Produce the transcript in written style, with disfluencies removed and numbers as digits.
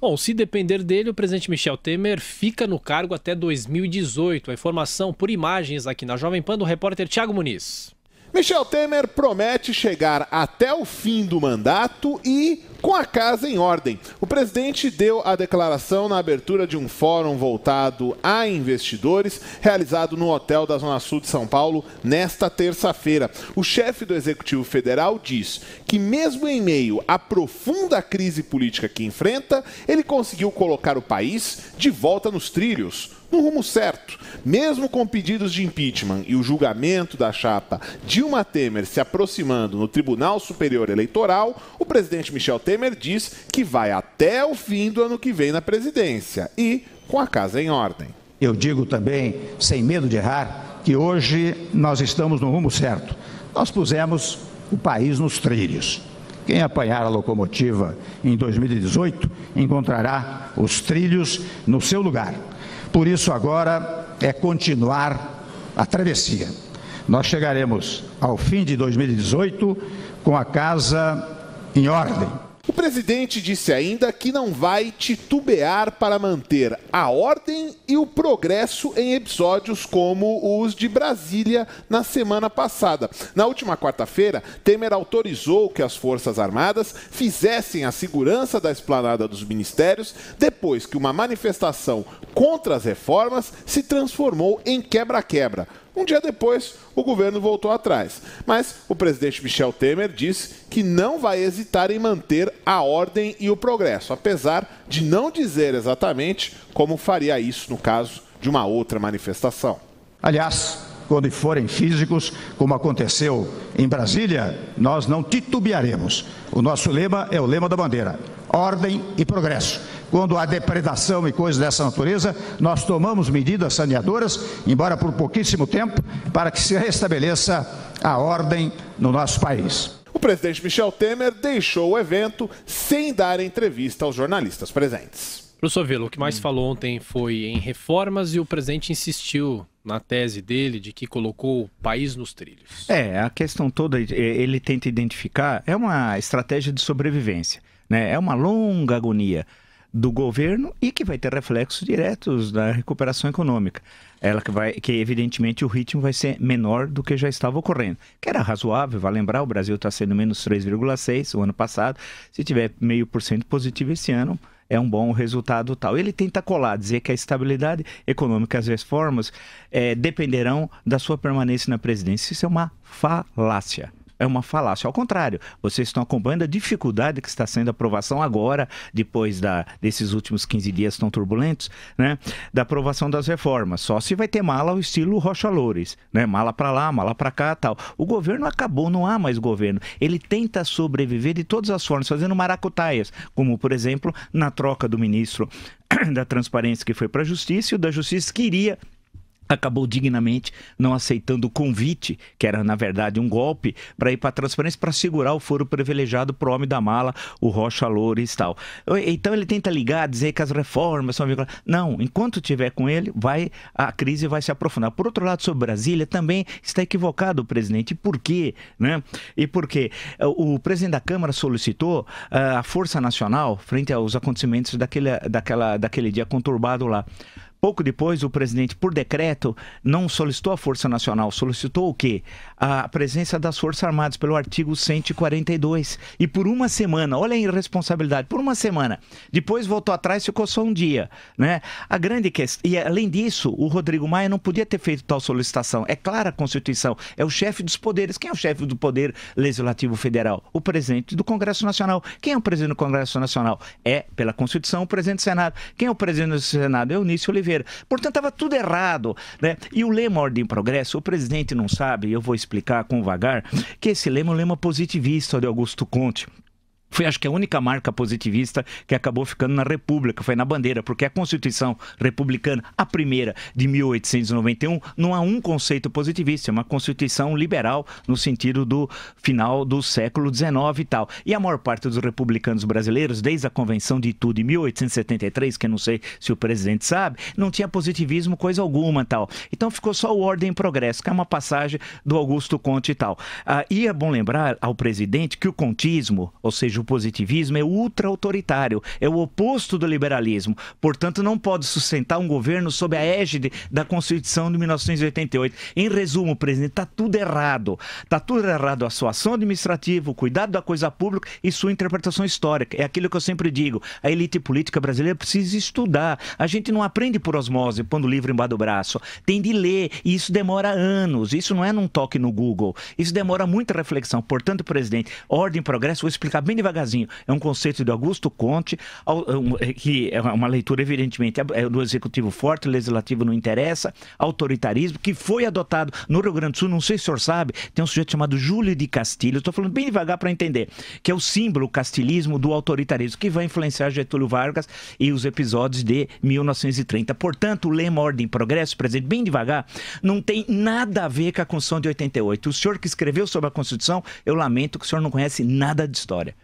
Bom, se depender dele, o presidente Michel Temer fica no cargo até 2018. A informação por imagens aqui na Jovem Pan do repórter Thiago Muniz. Michel Temer promete chegar até o fim do mandato e com a casa em ordem. O presidente deu a declaração na abertura de um fórum voltado a investidores, realizado no hotel da Zona Sul de São Paulo nesta terça-feira. O chefe do Executivo Federal diz que mesmo em meio à profunda crise política que enfrenta, ele conseguiu colocar o país de volta nos trilhos, no rumo certo. Mesmo com pedidos de impeachment e o julgamento da chapa Dilma Temer se aproximando no Tribunal Superior Eleitoral, o presidente Michel Temer diz que vai até o fim do ano que vem na presidência e com a casa em ordem. Eu digo também, sem medo de errar, que hoje nós estamos no rumo certo. Nós pusemos o país nos trilhos. Quem apanhar a locomotiva em 2018 encontrará os trilhos no seu lugar. Por isso, agora é continuar a travessia. Nós chegaremos ao fim de 2018 com a casa em ordem. O presidente disse ainda que não vai titubear para manter a ordem e o progresso em episódios como os de Brasília na semana passada. Na última quarta-feira, Temer autorizou que as Forças Armadas fizessem a segurança da esplanada dos ministérios depois que uma manifestação contra as reformas se transformou em quebra-quebra. Um dia depois, o governo voltou atrás. Mas o presidente Michel Temer disse que não vai hesitar em manter a ordem e o progresso, apesar de não dizer exatamente como faria isso no caso de uma outra manifestação. Aliás, quando forem físicos, como aconteceu em Brasília, nós não titubearemos. O nosso lema é o lema da bandeira: ordem e progresso. Quando há depredação e coisas dessa natureza, nós tomamos medidas saneadoras, embora por pouquíssimo tempo, para que se restabeleça a ordem no nosso país. O presidente Michel Temer deixou o evento sem dar entrevista aos jornalistas presentes. Professor Velo, o que mais falou ontem foi em reformas e o presidente insistiu na tese dele de que colocou o país nos trilhos. A questão toda, ele tenta identificar, é uma estratégia de sobrevivência, né? É uma longa agonia do governo e que vai ter reflexos diretos da recuperação econômica. Que evidentemente o ritmo vai ser menor do que já estava ocorrendo. Que era razoável, vai lembrar, o Brasil está sendo menos 3,6% o ano passado. Se tiver 0,5% positivo esse ano, é um bom resultado tal. Ele tenta colar, dizer que a estabilidade econômica e as reformas dependerão da sua permanência na presidência. Isso é uma falácia. É uma falácia. Ao contrário, vocês estão acompanhando a dificuldade que está sendo a aprovação agora, depois desses últimos 15 dias tão turbulentos, né, da aprovação das reformas. Só se vai ter mala ao estilo Rocha Loures, né, mala para lá, mala para cá, tal. O governo acabou, não há mais governo. Ele tenta sobreviver de todas as formas, fazendo maracutaias, como, por exemplo, na troca do ministro da Transparência que foi para a Justiça, e o da Justiça queria... acabou dignamente não aceitando o convite, que era, na verdade, um golpe, para ir para a transparência, para segurar o foro privilegiado para o homem da mala, o Rocha Loures e tal. Então ele tenta ligar, dizer que as reformas são vinculadas. Não, enquanto tiver com ele, a crise vai se aprofundar. Por outro lado, sobre Brasília, também está equivocado o presidente. E por quê? Né? E por quê? O presidente da Câmara solicitou a Força Nacional, frente aos acontecimentos daquele dia conturbado lá. Pouco depois, o presidente, por decreto, não solicitou a Força Nacional, solicitou o quê? A presença das Forças Armadas pelo artigo 142. E por uma semana, olha a irresponsabilidade, por uma semana. Depois voltou atrás e ficou só um dia, né? A grande questão, e além disso, o Rodrigo Maia não podia ter feito tal solicitação. É clara a Constituição, é o chefe dos poderes. Quem é o chefe do Poder Legislativo Federal? O presidente do Congresso Nacional. Quem é o presidente do Congresso Nacional? É, pela Constituição, o presidente do Senado. Quem é o presidente do Senado? É o Eunício Oliveira. Portanto, estava tudo errado, né? E o lema Ordem e Progresso, o presidente não sabe, eu vou explicar com vagar, que esse lema é um lema positivista de Augusto Conte. Foi, acho que, a única marca positivista que acabou ficando na República, foi na bandeira, porque a Constituição republicana, a primeira de 1891, não há um conceito positivista, é uma Constituição liberal no sentido do final do século XIX e tal. E a maior parte dos republicanos brasileiros, desde a Convenção de Itu de 1873, que eu não sei se o presidente sabe, não tinha positivismo coisa alguma e tal. Então ficou só o Ordem e Progresso, que é uma passagem do Augusto Conte e tal. E é bom lembrar ao presidente que o contismo, ou seja, o positivismo é ultra-autoritário, é o oposto do liberalismo. Portanto, não pode sustentar um governo sob a égide da Constituição de 1988. Em resumo, presidente, está tudo errado. Está tudo errado a sua ação administrativa, o cuidado da coisa pública e sua interpretação histórica. É aquilo que eu sempre digo, a elite política brasileira precisa estudar. A gente não aprende por osmose, pondo o livro embaixo do braço. Tem de ler, e isso demora anos. Isso não é num toque no Google. Isso demora muita reflexão. Portanto, presidente, ordem e progresso, vou explicar bem devagarzinho. É um conceito de Augusto Conte, que é uma leitura, evidentemente, do executivo forte, legislativo não interessa, autoritarismo, que foi adotado no Rio Grande do Sul, não sei se o senhor sabe, tem um sujeito chamado Júlio de Castilho, estou falando bem devagar para entender, que é o símbolo, o castilismo do autoritarismo, que vai influenciar Getúlio Vargas e os episódios de 1930. Portanto, o lema ordem e progresso, presidente, bem devagar, não tem nada a ver com a Constituição de 88. O senhor que escreveu sobre a Constituição, eu lamento que o senhor não conhece nada de história.